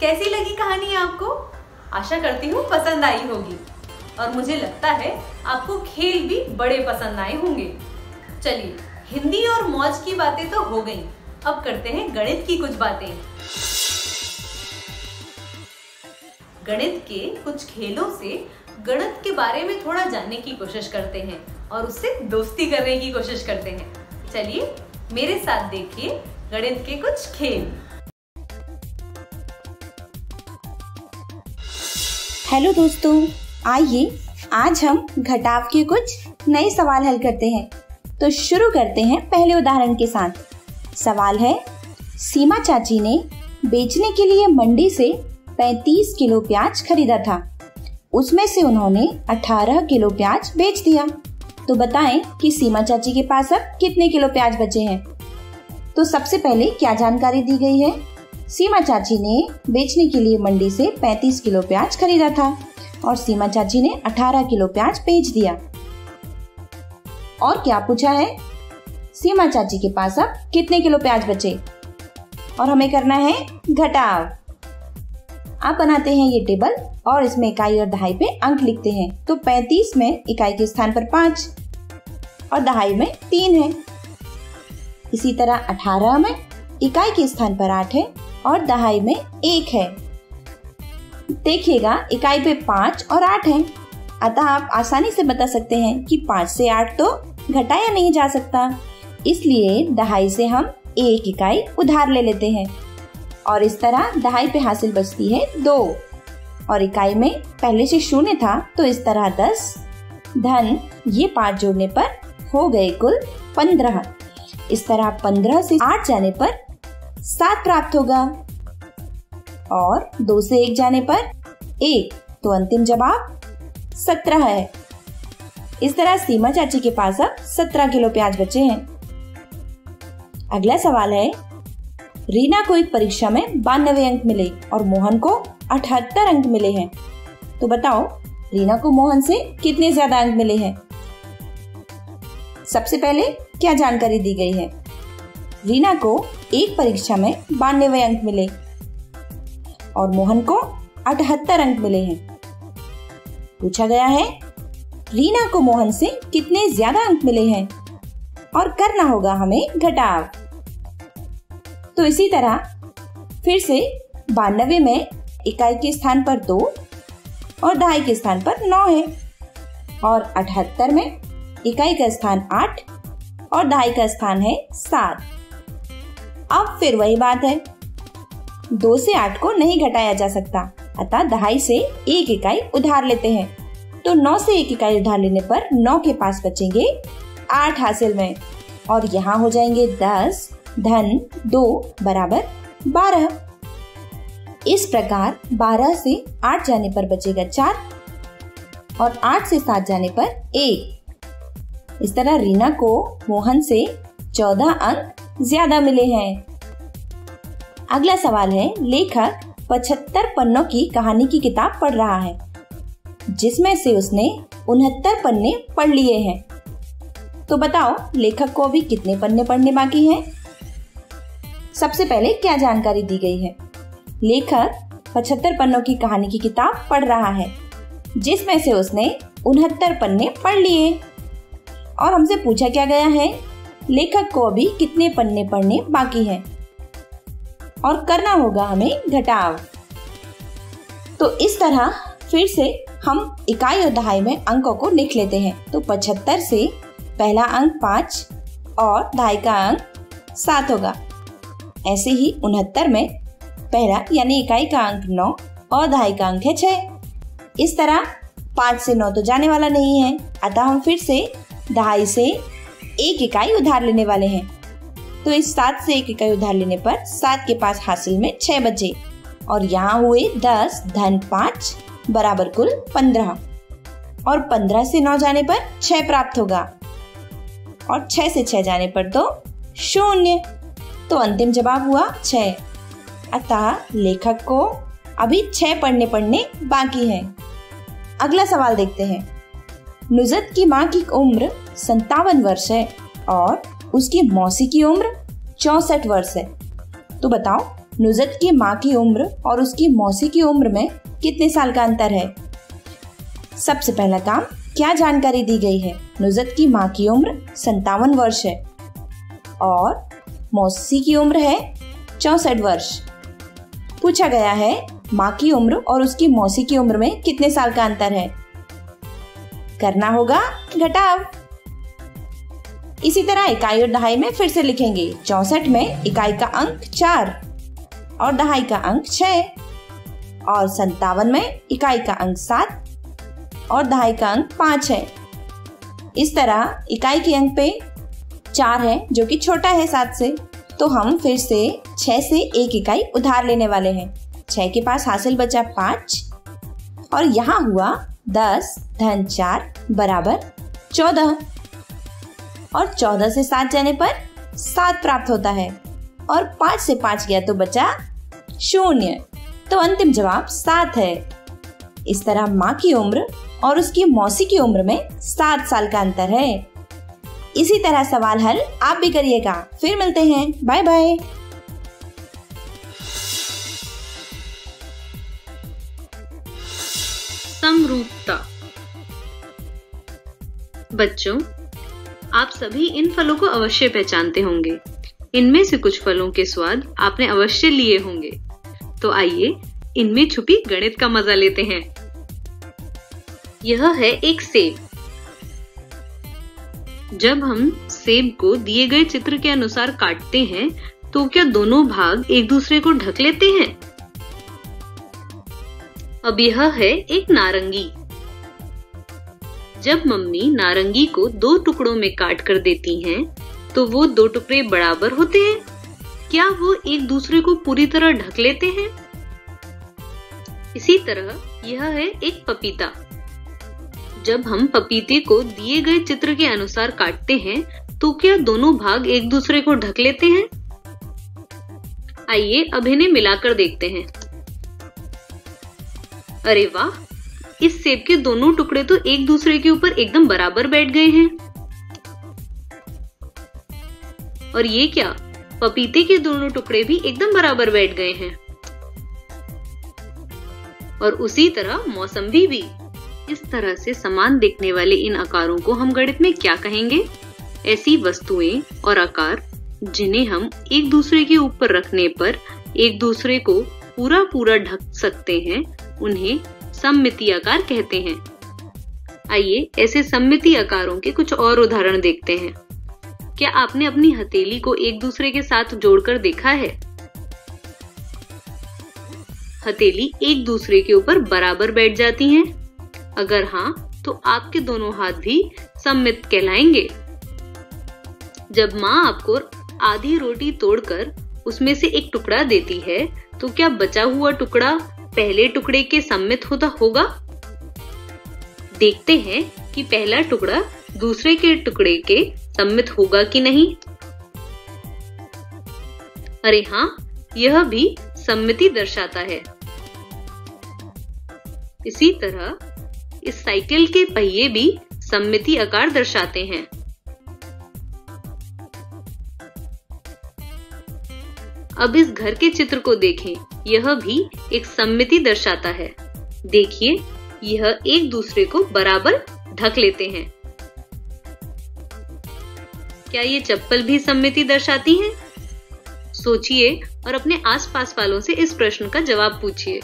कैसी लगी कहानी आपको? आशा करती हूँ पसंद आई होगी और मुझे लगता है आपको खेल भी बड़े पसंद आए होंगे। चलिए, हिंदी और मौज की बातें तो हो गई, अब करते हैं गणित की कुछ बातें। गणित के कुछ खेलों से गणित के बारे में थोड़ा जानने की कोशिश करते हैं और उससे दोस्ती करने की कोशिश करते हैं। चलिए मेरे साथ देखिए गणित के कुछ खेल। हेलो दोस्तों, आइए आज हम घटाव के कुछ नए सवाल हल करते हैं। तो शुरू करते हैं पहले उदाहरण के साथ। सवाल है, सीमा चाची ने बेचने के लिए मंडी से 35 किलो प्याज खरीदा था, उसमें से उन्होंने 18 किलो प्याज बेच दिया। तो बताएं कि सीमा चाची के पास अब कितने किलो प्याज बचे हैं। तो सबसे पहले क्या जानकारी दी गई है? सीमा चाची ने बेचने के लिए मंडी से 35 किलो प्याज खरीदा था और सीमा चाची ने 18 किलो प्याज बेच दिया। और क्या पूछा है? सीमा चाची के पास अब कितने किलो प्याज बचे और हमें करना है घटाव। आप बनाते हैं ये टेबल और इसमें इकाई और दहाई पे अंक लिखते हैं। तो 35 में इकाई के स्थान पर 5 और दहाई में 3 है। इसी तरह 18 में इकाई के स्थान पर 8 है और दहाई में 1 है। देखिएगा इकाई पे 5 और 8 है, अतः आप आसानी से बता सकते हैं कि 5 से 8 तो घटाया नहीं जा सकता, इसलिए दहाई से हम 1 इकाई उधार ले लेते हैं और इस तरह दहाई पे हासिल बचती है 2 और इकाई में पहले से 0 था तो इस तरह 10 धन ये 5 जोड़ने पर हो गए कुल 15। इस तरह 15 से 8 जाने पर 7 प्राप्त होगा और 2 से 1 जाने पर 1, तो अंतिम जवाब 17 है। इस तरह सीमा चाची के पास अब 17 किलो प्याज बचे हैं। अगला सवाल है, रीना को एक परीक्षा में 92 अंक मिले और मोहन को 78 अंक मिले हैं। तो बताओ रीना को मोहन से कितने ज्यादा अंक मिले हैं। सबसे पहले क्या जानकारी दी गई है? रीना को एक परीक्षा में 92 अंक मिले और मोहन को 78 अंक मिले हैं। पूछा गया है रीना को मोहन से कितने ज्यादा अंक मिले हैं और करना होगा हमें घटाव। तो इसी तरह फिर से 92 में इकाई के स्थान पर 2 और दहाई के स्थान पर 9 है और 78 में इकाई का स्थान 8 और दहाई का स्थान है 7। अब फिर वही बात है, 2 से 8 को नहीं घटाया जा सकता, अतः दहाई से 1 इकाई उधार लेते हैं। तो 9 से 1 इकाई उधार लेने पर 9 के पास बचेंगे 8 हासिल में और यहाँ हो जाएंगे 10 धन 2 बराबर 12। इस प्रकार 12 से 8 जाने पर बचेगा 4 और 8 से 7 जाने पर 1। इस तरह रीना को मोहन से 14 अंक ज्यादा मिले हैं। अगला सवाल है, लेखक 75 पन्नों की कहानी की किताब पढ़ रहा है जिसमें से उसने 69 पन्ने पढ़ लिए हैं। तो बताओ लेखक को अभी कितने पन्ने पढ़ने बाकी हैं? सबसे पहले क्या जानकारी दी गई है? लेखक 75 पन्नों की कहानी की किताब पढ़ रहा है जिसमें से उसने 69 पन्ने पढ़ लिए और हमसे पूछा क्या गया है, लेखक को अभी कितने पन्ने पढ़ने बाकी हैं और करना होगा हमें घटाव। तो इस तरह फिर से हम इकाई और दहाई में अंकों को लिख लेते हैं। तो 75 से पहला अंक 5 और दहाई का अंक 7 होगा। ऐसे ही 69 में पहला यानी इकाई का अंक 9 और दहाई का अंक है 6। इस तरह 5 से 9 तो जाने वाला नहीं है, अतः हम फिर से दहाई से 1 इकाई उधार लेने वाले हैं। तो इस 7 से 1 इकाई उधार लेने पर 7 के पास हासिल में 6 बचे और यहाँ हुए 10 धन 5 बराबर कुल 15 और 15 से 9 जाने पर 6 प्राप्त होगा और 6 से 6 जाने पर तो 0। तो अंतिम जवाब हुआ 6। अतः लेखक को अभी 6 पढ़ने बाकी हैं। अगला सवाल देखते हैं। नुजत की माँ की उम्र 57 वर्ष है और उसकी मौसी की उम्र 64 वर्ष है। तो बताओ नुजत की माँ की उम्र और उसकी मौसी की उम्र में कितने साल का अंतर है? सबसे पहला काम, क्या जानकारी दी गई है? नुजत की माँ की उम्र 57 वर्ष है और मौसी की उम्र है 64 वर्ष। पूछा गया है माँ की उम्र और उसकी मौसी की उम्र में कितने साल का अंतर है? करना होगा घटाव। इसी तरह इकाई और दहाई में फिर से लिखेंगे। 64 में इकाई का अंक 4 और दहाई का अंक 6 और 57 में इकाई का अंक 7 और दहाई का अंक 5 है। इस तरह इकाई के अंक पे 4 है जो कि छोटा है 7 से, तो हम फिर से 6 से 1 इकाई उधार लेने वाले हैं। 6 के पास हासिल बचा 5 और यहाँ हुआ 10 धन 4 बराबर 14 और 14 से 7 जाने पर 7 प्राप्त होता है और 5 से 5 गया तो बचा 0। तो अंतिम जवाब 7 है। इस तरह माँ की उम्र और उसकी मौसी की उम्र में 7 साल का अंतर है। इसी तरह सवाल हल आप भी करिएगा। फिर मिलते हैं, बाय बाय। समरूपता। बच्चों, आप सभी इन फलों को अवश्य पहचानते होंगे। इनमें से कुछ फलों के स्वाद आपने अवश्य लिए होंगे। तो आइए इनमें छुपी गणित का मजा लेते हैं। यह है एक सेब। जब हम सेब को दिए गए चित्र के अनुसार काटते हैं तो क्या दोनों भाग एक दूसरे को ढक लेते हैं? अब यह है एक नारंगी। जब मम्मी नारंगी को 2 टुकड़ों में काट कर देती हैं, तो वो 2 टुकड़े बराबर होते हैं। क्या वो एक दूसरे को पूरी तरह ढक लेते हैं? इसी तरह यह है एक पपीता। जब हम पपीते को दिए गए चित्र के अनुसार काटते हैं, तो क्या दोनों भाग एक दूसरे को ढक लेते हैं? आइए अब इन्हें मिलाकर देखते हैं। अरे वाह, इस सेब के दोनों टुकड़े तो एक दूसरे के ऊपर एकदम बराबर बैठ गए हैं। और ये क्या, पपीते के दोनों टुकड़े भी एकदम बराबर बैठ गए हैं। और उसी तरह मौसम्बी भी। इस तरह से समान दिखने वाले इन आकारों को हम गणित में क्या कहेंगे? ऐसी वस्तुएं और आकार जिन्हें हम एक दूसरे के ऊपर रखने पर एक दूसरे को पूरा पूरा ढक सकते हैं, उन्हें सममिति आकार कहते हैं। आइए ऐसे सममिति आकारों के कुछ और उदाहरण देखते हैं। क्या आपने अपनी हथेली को एक दूसरे के साथ जोड़कर देखा है? हथेली एक दूसरे के ऊपर बराबर बैठ जाती हैं? अगर हाँ, तो आपके दोनों हाथ भी सममित कहलाएंगे। जब माँ आपको आधी रोटी तोड़कर उसमें से एक टुकड़ा देती है, तो क्या बचा हुआ टुकड़ा पहले टुकड़े के सममित होगा? देखते हैं कि पहला टुकड़ा दूसरे के टुकड़े के सममित होगा कि नहीं। अरे हाँ, यह भी सममिति दर्शाता है। इसी तरह इस साइकिल के पहिए भी सममिति आकार दर्शाते हैं। अब इस घर के चित्र को देखें, यह भी एक सममिति दर्शाता है। देखिए, यह एक दूसरे को बराबर ढक लेते हैं। क्या ये चप्पल भी सममिति दर्शाती हैं? सोचिए और अपने आसपास वालों से इस प्रश्न का जवाब पूछिए।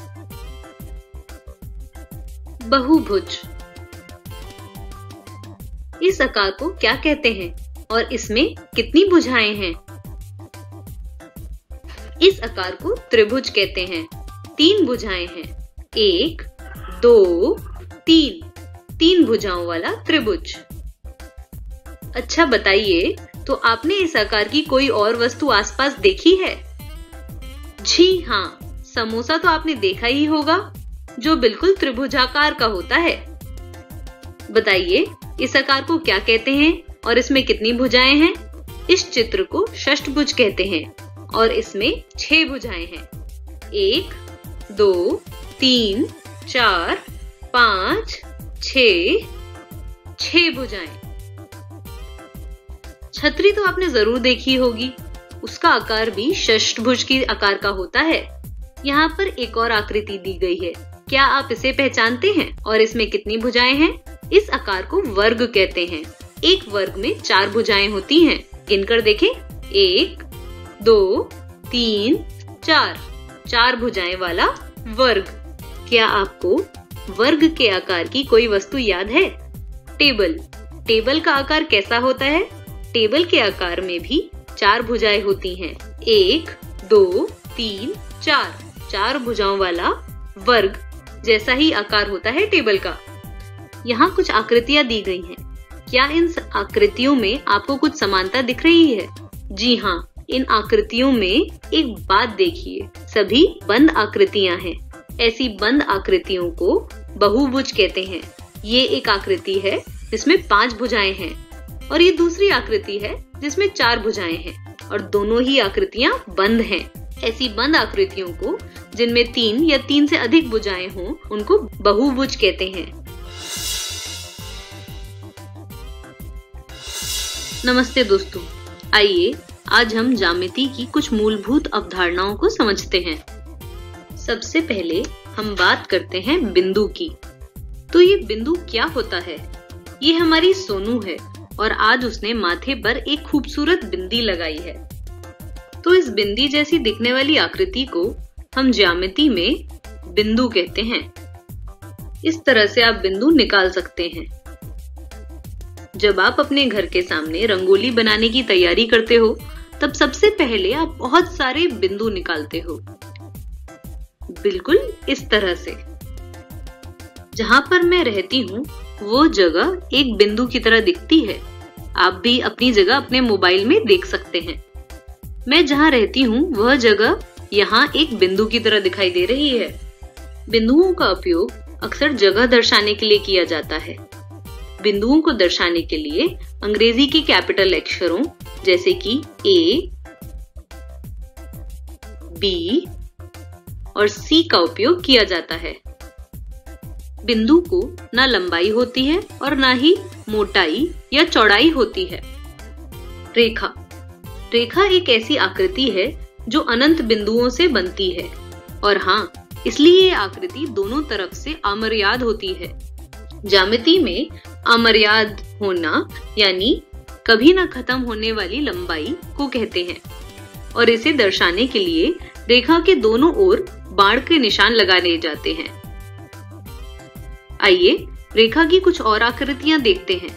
बहुभुज, इस आकार को क्या कहते हैं और इसमें कितनी भुजाएं हैं? इस आकार को त्रिभुज कहते हैं। 3 भुजाएं हैं, 1, 2, 3, 3 भुजाओं वाला त्रिभुज। अच्छा बताइए, तो आपने इस आकार की कोई और वस्तु आसपास देखी है? जी हाँ, समोसा तो आपने देखा ही होगा, जो बिल्कुल त्रिभुजाकार का होता है। बताइए, इस आकार को क्या कहते हैं और इसमें कितनी भुजाएं हैं? इस चित्र को षष्ठभुज कहते हैं और इसमें 6 भुजाएं हैं। 1, 2, 3, 4, 5, 6 भुजाएं। छतरी तो आपने जरूर देखी होगी, उसका आकार भी षष्ठभुज की आकार का होता है। यहाँ पर एक और आकृति दी गई है, क्या आप इसे पहचानते हैं और इसमें कितनी भुजाएं हैं? इस आकार को वर्ग कहते हैं। एक वर्ग में 4 भुजाएं होती हैं। गिनकर देखें, 1, 2, 3, 4 भुजाएं वाला वर्ग। क्या आपको वर्ग के आकार की कोई वस्तु याद है? टेबल का आकार कैसा होता है? टेबल के आकार में भी 4 भुजाएं होती हैं। 1, 2, 3, 4 भुजाओं वाला वर्ग जैसा ही आकार होता है टेबल का। यहाँ कुछ आकृतियां दी गई हैं। क्या इन आकृतियों में आपको कुछ समानता दिख रही है? जी हाँ, इन आकृतियों में एक बात देखिए, सभी बंद आकृतियां हैं। ऐसी बंद आकृतियों को बहुभुज कहते हैं। ये एक आकृति है जिसमें 5 भुजाएं हैं और ये दूसरी आकृति है जिसमें 4 भुजाएं हैं और दोनों ही आकृतियां बंद हैं। ऐसी बंद आकृतियों को, जिनमें 3 या 3 से अधिक भुजाएं हों, उनको बहुभुज कहते हैं। नमस्ते दोस्तों, आइए आज हम ज्यामिति की कुछ मूलभूत अवधारणाओं को समझते हैं। सबसे पहले हम बात करते हैं बिंदु की। तो ये बिंदु क्या होता है? ये हमारी सोनू है और आज उसने माथे पर एक खूबसूरत बिंदी लगाई है। तो इस बिंदी जैसी दिखने वाली आकृति को हम ज्यामिति में बिंदु कहते हैं। इस तरह से आप बिंदु निकाल सकते हैं। जब आप अपने घर के सामने रंगोली बनाने की तैयारी करते हो, तब सबसे पहले आप बहुत सारे बिंदु निकालते हो, बिल्कुल इस तरह से। जहाँ पर मैं रहती हूँ वो जगह एक बिंदु की तरह दिखती है। आप भी अपनी जगह अपने मोबाइल में देख सकते हैं। मैं जहाँ रहती हूँ वह जगह यहाँ एक बिंदु की तरह दिखाई दे रही है। बिंदुओं का उपयोग अक्सर जगह दर्शाने के लिए किया जाता है। बिंदुओं को दर्शाने के लिए अंग्रेजी के कैपिटल अक्षरों जैसे कि A, B और C का उपयोग किया जाता है। बिंदु को ना लंबाई होती है और ना ही मोटाई या चौड़ाई होती है। रेखा एक ऐसी आकृति है जो अनंत बिंदुओं से बनती है और हाँ, इसलिए ये आकृति दोनों तरफ से अमर्याद होती है। ज्यामिति में अमर्याद होना यानी कभी न खत्म होने वाली लंबाई को कहते हैं और इसे दर्शाने के लिए रेखा के दोनों ओर बाण के निशान लगाए जाते हैं। आइए रेखा की कुछ और आकृतियां देखते हैं।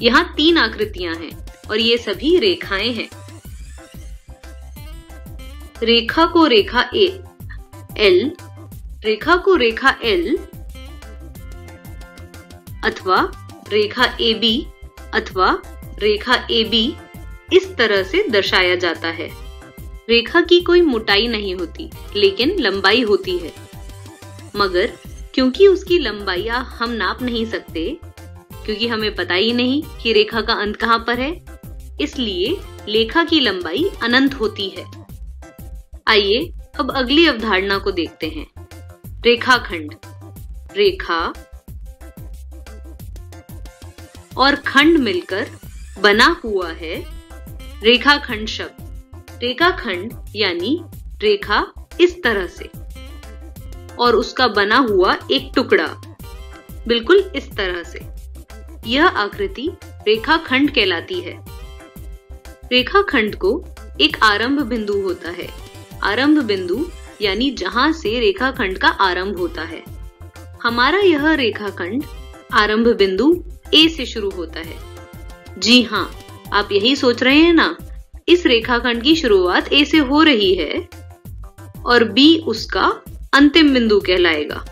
यहाँ 3 आकृतियां हैं और ये सभी रेखाएं हैं। रेखा को रेखा एल, रेखा को रेखा एल अथवा रेखा AB अथवा रेखा AB इस तरह से दर्शाया जाता है। रेखा की कोई मोटाई नहीं होती लेकिन लंबाई होती है, मगर क्योंकि उसकी लंबाई हम नाप नहीं सकते क्योंकि हमें पता ही नहीं कि रेखा का अंत कहाँ पर है, इसलिए रेखा की लंबाई अनंत होती है। आइए अब अगली अवधारणा को देखते हैं। रेखाखंड। रेखा और खंड मिलकर बना हुआ है रेखाखंड शब्द। रेखाखंड यानी रेखा इस तरह से और उसका बना हुआ एक टुकड़ा बिल्कुल इस तरह से। यह आकृति रेखाखंड कहलाती है। रेखाखंड को एक आरंभ बिंदु होता है। आरंभ बिंदु यानी जहां से रेखाखंड का आरंभ होता है। हमारा यह रेखाखंड आरंभ बिंदु A से शुरू होता है। जी हाँ, आप यही सोच रहे हैं ना, इस रेखाखंड की शुरुआत A से हो रही है और B उसका अंतिम बिंदु कहलाएगा।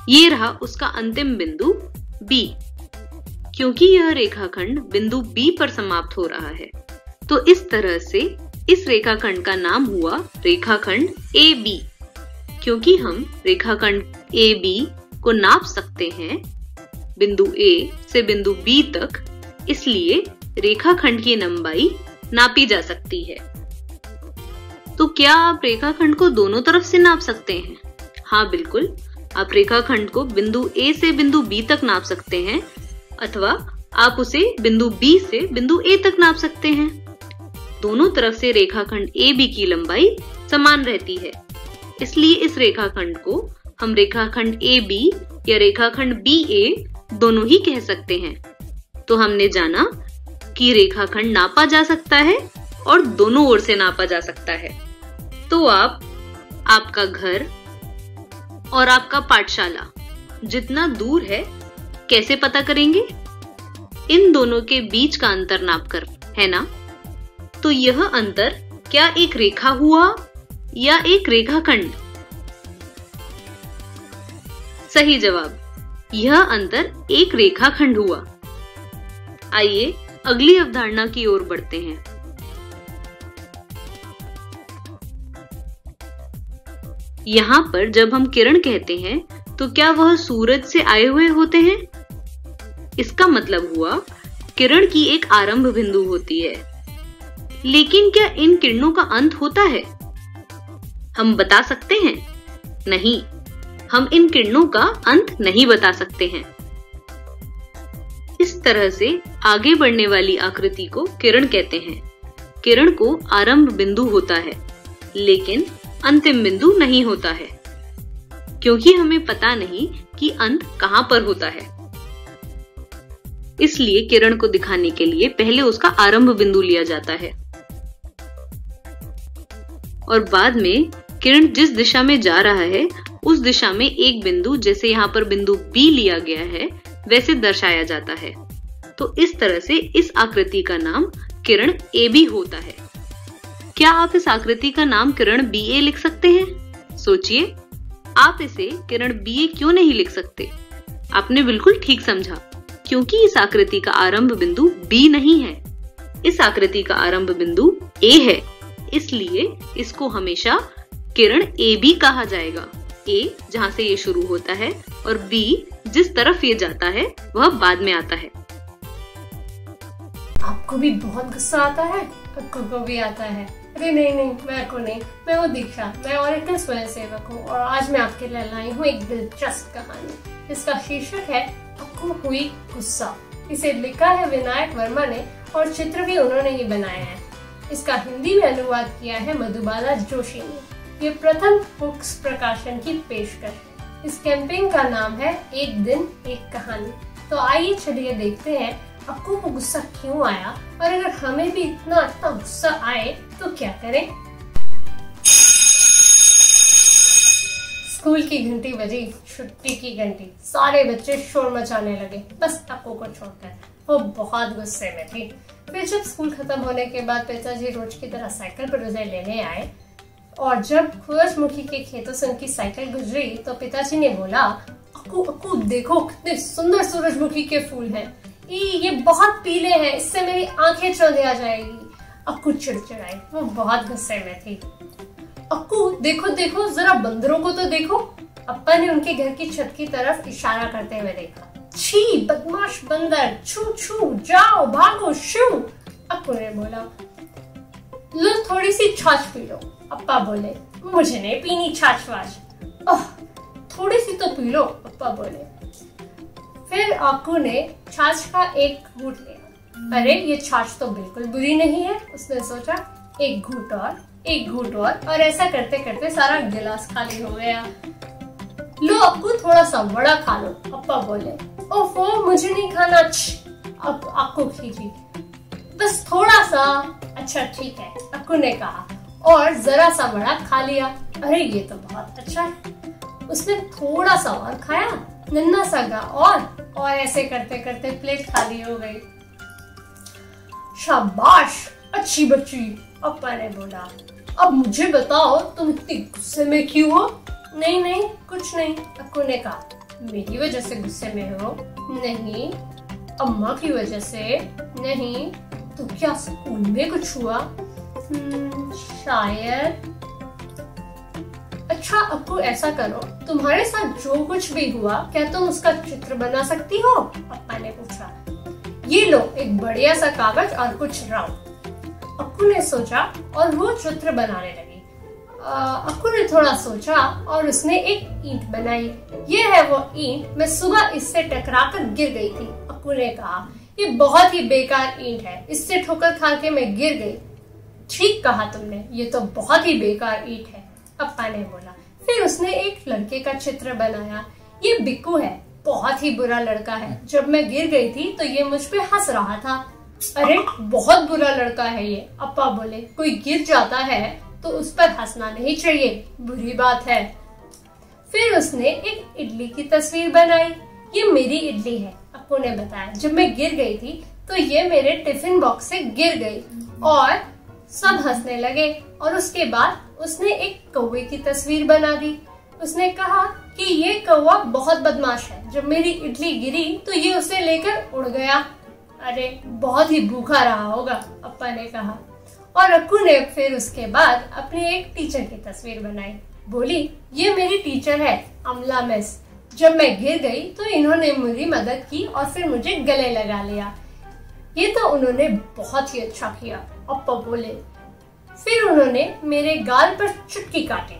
ये रहा उसका अंतिम बिंदु B। क्योंकि यह रेखाखंड बिंदु B पर समाप्त हो रहा है, तो इस तरह से इस रेखाखंड का नाम हुआ रेखाखंड AB। क्योंकि हम रेखाखंड AB को नाप सकते हैं बिंदु A से बिंदु B तक, इसलिए रेखाखंड की लंबाई नापी जा सकती है। तो क्या आप रेखाखंड को दोनों तरफ से नाप सकते हैं? हाँ बिल्कुल, आप रेखाखंड को बिंदु A से बिंदु B तक नाप सकते हैं अथवा आप उसे बिंदु B से बिंदु A तक नाप सकते हैं। दोनों तरफ से रेखाखंड AB की लंबाई समान रहती है, इसलिए इस रेखाखंड को हम रेखाखंड AB या रेखाखंड BA दोनों ही कह सकते हैं। तो हमने जाना कि रेखाखंड नापा जा सकता है और दोनों ओर से नापा जा सकता है। तो आप आपका घर और आपका पाठशाला जितना दूर है कैसे पता करेंगे? इन दोनों के बीच का अंतर नापकर, है ना? तो यह अंतर क्या एक रेखा हुआ या एक रेखाखंड? सही जवाब, यह अंतर एक रेखाखंड हुआ। आइए अगली अवधारणा की ओर बढ़ते हैं। यहाँ पर जब हम किरण कहते हैं तो क्या वह सूरज से आए हुए होते हैं? इसका मतलब हुआ किरण की एक आरंभ बिंदु होती है। लेकिन क्या इन किरणों का अंत होता है? हम बता सकते हैं? नहीं, हम इन किरणों का अंत नहीं बता सकते हैं। इस तरह से आगे बढ़ने वाली आकृति को किरण कहते हैं। किरण को आरंभ बिंदु होता है लेकिन अंतिम बिंदु नहीं होता है, क्योंकि हमें पता नहीं कि अंत कहां पर होता है। इसलिए किरण को दिखाने के लिए पहले उसका आरंभ बिंदु लिया जाता है और बाद में किरण जिस दिशा में जा रहा है उस दिशा में एक बिंदु, जैसे यहाँ पर बिंदु B लिया गया है, वैसे दर्शाया जाता है। तो इस तरह से इस आकृति का नाम किरण AB होता है। क्या आप इस आकृति का नाम किरण BA लिख सकते हैं? सोचिए, आप इसे किरण BA क्यों नहीं लिख सकते? आपने बिल्कुल ठीक समझा, क्योंकि इस आकृति का आरंभ बिंदु B नहीं है, इस आकृति का आरंभ बिंदु A है। इसलिए इसको हमेशा किरण AB कहा जाएगा। A जहां से ये शुरू होता है और B जिस तरफ ये जाता है वह बाद में आता है। आपको भी बहुत गुस्सा आता है? अक्कू को भी आता है। अरे नहीं, मैं अक्कू नहीं, मैं हूँ दीक्षा, मैं ऑरेकल स्वयंसेवक हूँ और आज मैं आपके लिए लाई हूँ एक दिलचस्प कहानी। इसका शीर्षक है अक्कू हुई गुस्सा। इसे लिखा है विनायक वर्मा ने और चित्र भी उन्होंने ही बनाया है। इसका हिंदी में अनुवाद किया है मधुबाला जोशी ने। ये प्रथम बुक्स प्रकाशन की पेशकश। इस कैंपेन का नाम है एक दिन एक कहानी। तो आइए चलिए देखते हैं अक्कू को गुस्सा क्यों आया, और अगर हमें भी इतना गुस्सा आए तो क्या करें। स्कूल की घंटी बजी, छुट्टी की घंटी। सारे बच्चे शोर मचाने लगे, बस अक्कू को छोड़कर। वो बहुत गुस्से में थी। फिर जब स्कूल खत्म होने के बाद पिताजी रोज की तरह साइकिल पर उसे लेने आए, और जब सूरजमुखी के खेतों से उनकी साइकिल गुजरी तो पिताजी ने बोला, अक्कू अक्कू देखो कितने सुंदर सूरजमुखी के फूल हैं। ये बहुत पीले हैं, इससे मेरी आंखें चौंधिया जाएगी। अक्कू चिड़चिड़ाई, वो बहुत गुस्से में थी। अक्कू देखो देखो, जरा बंदरों को तो देखो। अप्पा ने उनके घर की छत की तरफ इशारा करते हुए देखा। छी बदमाश बंदर, छू छू, जाओ भागो शू। अक्कू ने बोला, लो थोड़ी सी छाछ पी लो। अप्पा बोले, मुझे नहीं पीनी छाछ वाछ। थोड़ी सी तो पी लो, अप्पा बोले। फिर अक्कू ने छाछ का एक घूंट लिया। अरे ये छाछ तो बिल्कुल बुरी नहीं है, उसने सोचा। एक घूंट और ऐसा करते करते सारा गिलास खाली हो गया। लो अक्कू थोड़ा सा बड़ा खा लो, अप्पा बोले। ओफो मुझे नहीं खाना। अक्कू खींची, बस थोड़ा सा। अच्छा ठीक है, अक्कू ने कहा, और जरा सा बड़ा खा लिया। अरे ये तो बहुत अच्छा है। उसने थोड़ा सा और खाया, नन्ना सा गा, और ऐसे करते करते प्लेट खाली हो गई। शाबाश अच्छी बच्ची, अप्पा ने बोला। अब मुझे बताओ तुम इतनी गुस्से में क्यों हो? नहीं नहीं कुछ नहीं, अक्कू ने कहा। मेरी वजह से गुस्से में हो? नहीं। अम्मा की वजह से? नहीं। तो क्या स्कूल में कुछ हुआ? शायद। अच्छा अक्कू ऐसा करो, तुम्हारे साथ जो कुछ भी हुआ क्या तुम उसका चित्र बना सकती हो? अप्पा ने पूछा। ये लो एक बढ़िया सा कागज और कुछ रंग। अक्कू ने सोचा और वो चित्र बनाने लगी। अक्कू ने थोड़ा सोचा और उसने एक ईंट बनाई। ये है वो ईंट, मैं सुबह इससे टकराकर गिर गई थी। अक्कू ने कहा, ये बहुत ही बेकार ईंट है, इससे ठोकर खा के मैं गिर गई। ठीक कहा तुमने, ये तो बहुत ही बेकार ईंट है, अप्पा ने बोला। फिर उसने एक लड़के का चित्र बनाया। ये बिक्कू है, बहुत ही बुरा लड़का है। जब मैं गिर गई थी तो ये मुझ पे हंस रहा था। अरे बहुत बुरा लड़का है ये, अप्पा बोले। कोई गिर जाता है तो उस पर हंसना नहीं चाहिए, बुरी बात है। फिर उसने एक इडली की तस्वीर बनाई। ये मेरी इडली है, अप्पू ने बताया। जब मैं गिर गई थी तो ये मेरे टिफिन बॉक्स से गिर गई, और सब हंसने लगे। और उसके बाद उसने एक कौवे की तस्वीर बना दी। उसने कहा कि ये कौवा बहुत बदमाश है, जब मेरी इडली गिरी तो ये उसे लेकर उड़ गया। अरे बहुत ही भूखा रहा होगा, अप्पा ने कहा। और अक्कू ने फिर उसके बाद अपनी एक टीचर की तस्वीर बनाई। बोली, ये मेरी टीचर है अमला मिस। जब मैं गिर गई तो इन्होंने मेरी मदद की और फिर मुझे गले लगा लिया। ये तो उन्होंने बहुत ही अच्छा किया, अप्पा बोले। फिर उन्होंने मेरे गाल पर चुटकी काटी,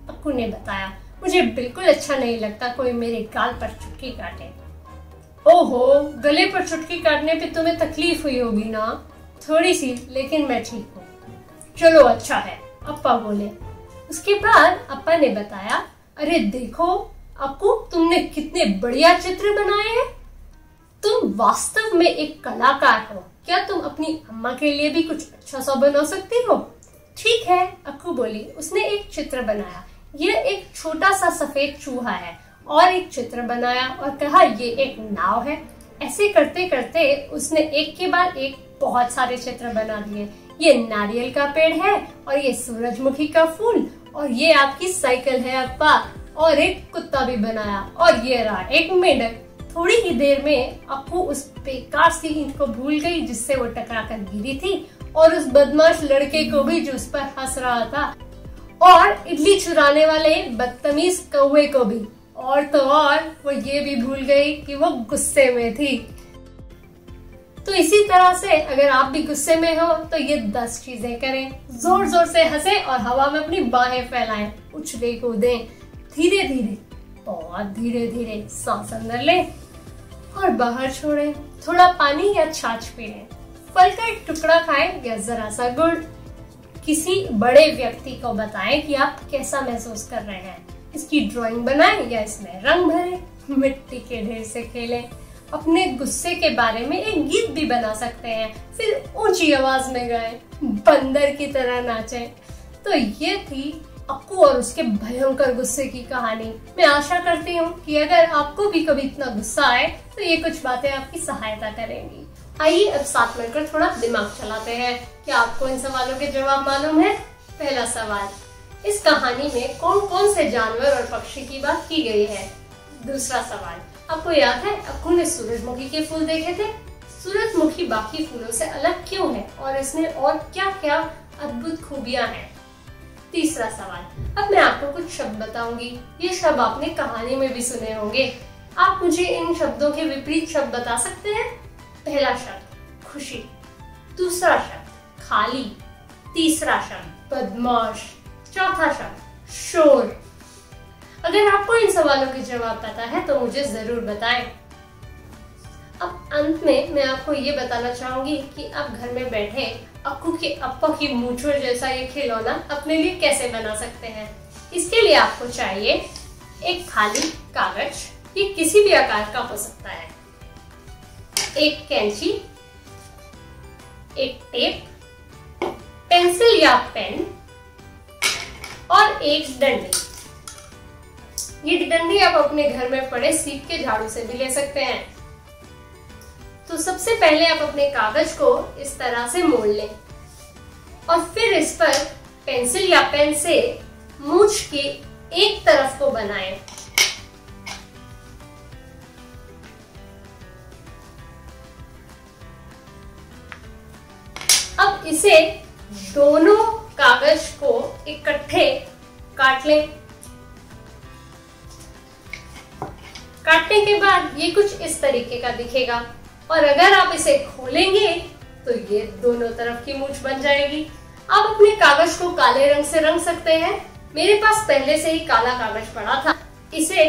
अक्कू ने बताया। मुझे बिल्कुल अच्छा नहीं लगता कोई मेरे गाल पर चुटकी काटे। ओहो, गले पर चुटकी काटने पे तुम्हें तकलीफ हुई होगी ना? थोड़ी सी, लेकिन मैं ठीक हूँ। चलो अच्छा है, अप्पा बोले। उसके बाद अप्पा ने बताया, अरे देखो अक्कू, तुमने कितने बढ़िया चित्र बनाए हैं। तुम वास्तव में एक कलाकार हो। क्या तुम अपनी अम्मा के लिए भी कुछ अच्छा सा बना सकती हो? ठीक है, अक्कू बोली। उसने एक चित्र बनाया। यह एक छोटा सा सफेद चूहा है, और एक चित्र बनाया और कहा ये एक नाव है। ऐसे करते करते उसने एक के बाद एक बहुत सारे चित्र बना दिए। ये नारियल का पेड़ है, और ये सूरजमुखी का फूल, और ये आपकी साइकिल है अप्पा, और एक कुत्ता भी बनाया, और ये रहा एक मेंढक। थोड़ी ही देर में अक्कू उस बेकार सी ईंट को भूल गई जिससे वो टकराकर गिरी थी, और उस बदमाश लड़के को भी जो उस पर हंस रहा था, और इडली चुराने वाले बदतमीज कौवे को भी। और तो और वो ये भी भूल गई कि वो गुस्से में थी। तो इसी तरह से अगर आप भी गुस्से में हो तो ये 10 चीजें करें। जोर जोर से हंसें और हवा में अपनी बाहें फैलाएं, उछले कूदें, धीरे धीरे, बहुत धीरे धीरे सांस अंदर लें और बाहर छोड़ें। थोड़ा पानी या छाछ पी लें। फल का एक टुकड़ा खाएं या जरा सा गुड़। किसी बड़े व्यक्ति को बताएं कि आप कैसा महसूस कर रहे हैं। इसकी ड्राइंग बनाएं या इसमें रंग भरें। मिट्टी के ढेर से खेलें। अपने गुस्से के बारे में एक गीत भी बना सकते हैं, फिर ऊंची आवाज में गाएं, बंदर की तरह नाचें। तो ये थी अक्कू और उसके भयंकर गुस्से की कहानी। मैं आशा करती हूँ कि अगर आपको भी कभी इतना गुस्सा आए तो ये कुछ बातें आपकी सहायता करेंगी। आइए अब साथ मिलकर थोड़ा दिमाग चलाते हैं। क्या आपको इन सवालों के जवाब मालूम है? पहला सवाल, इस कहानी में कौन कौन से जानवर और पक्षी की बात की गई है? दूसरा सवाल, आपको याद है अक्कू ने सूरजमुखी के फूल देखे थे? सूरजमुखी बाकी फूलों से अलग क्यों है और इसमें और क्या क्या अद्भुत खूबियां हैं? तीसरा सवाल, अब मैं आपको कुछ शब्द बताऊंगी। ये शब्द आपने कहानी में भी सुने होंगे। आप मुझे इन शब्दों के विपरीत शब्द बता सकते हैं? पहला शब्द खुशी, दूसरा शब्द खाली, तीसरा शब्द बदमाश, चौथा शब्द शोर। अगर आपको इन सवालों के जवाब पता है तो मुझे जरूर बताएं। अब अंत में मैं आपको ये बताना चाहूंगी कि आप घर में बैठे अक्कू के अप्पा की मूंछों जैसा ये खिलौना अपने लिए कैसे बना सकते हैं। इसके लिए आपको चाहिए एक खाली कागज, ये किसी भी आकार का हो सकता है, एक कैंची, एक टेप, पेंसिल या पेन और एक डंडी। ये डंडी आप अपने घर में पड़े सीप के झाड़ू से भी ले सकते हैं। तो सबसे पहले आप अपने कागज को इस तरह से मोड़ लें और फिर इस पर पेंसिल या पेन से मूंछ की एक तरफ को बनाएं। अब इसे दोनों कागज को इकट्ठे काट लें। काटने के बाद ये कुछ इस तरीके का दिखेगा और अगर आप इसे खोलेंगे तो ये दोनों तरफ की मूंछ बन जाएगी। आप अपने कागज को काले रंग से रंग सकते हैं। मेरे पास पहले से ही काला कागज पड़ा था। इसे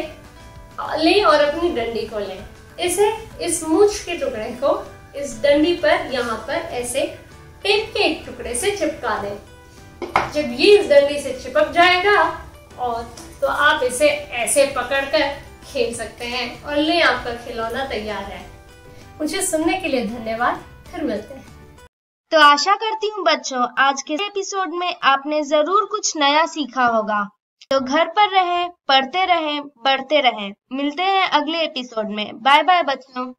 लें और अपनी डंडी को लें। इसे इस मूंछ के टुकड़े को इस डंडी पर यहाँ पर ऐसे टेप के एक टुकड़े से चिपका दें। जब ये इस डंडी से चिपक जाएगा और तो आप इसे ऐसे पकड़कर खेल सकते हैं और ले आपका खिलौना तैयार है। मुझे सुनने के लिए धन्यवाद। फिर मिलते हैं। तो आशा करती हूँ बच्चों आज के एपिसोड में आपने जरूर कुछ नया सीखा होगा। तो घर पर रहें, पढ़ते रहें, बढ़ते रहें। मिलते हैं अगले एपिसोड में। बाय बाय बच्चों।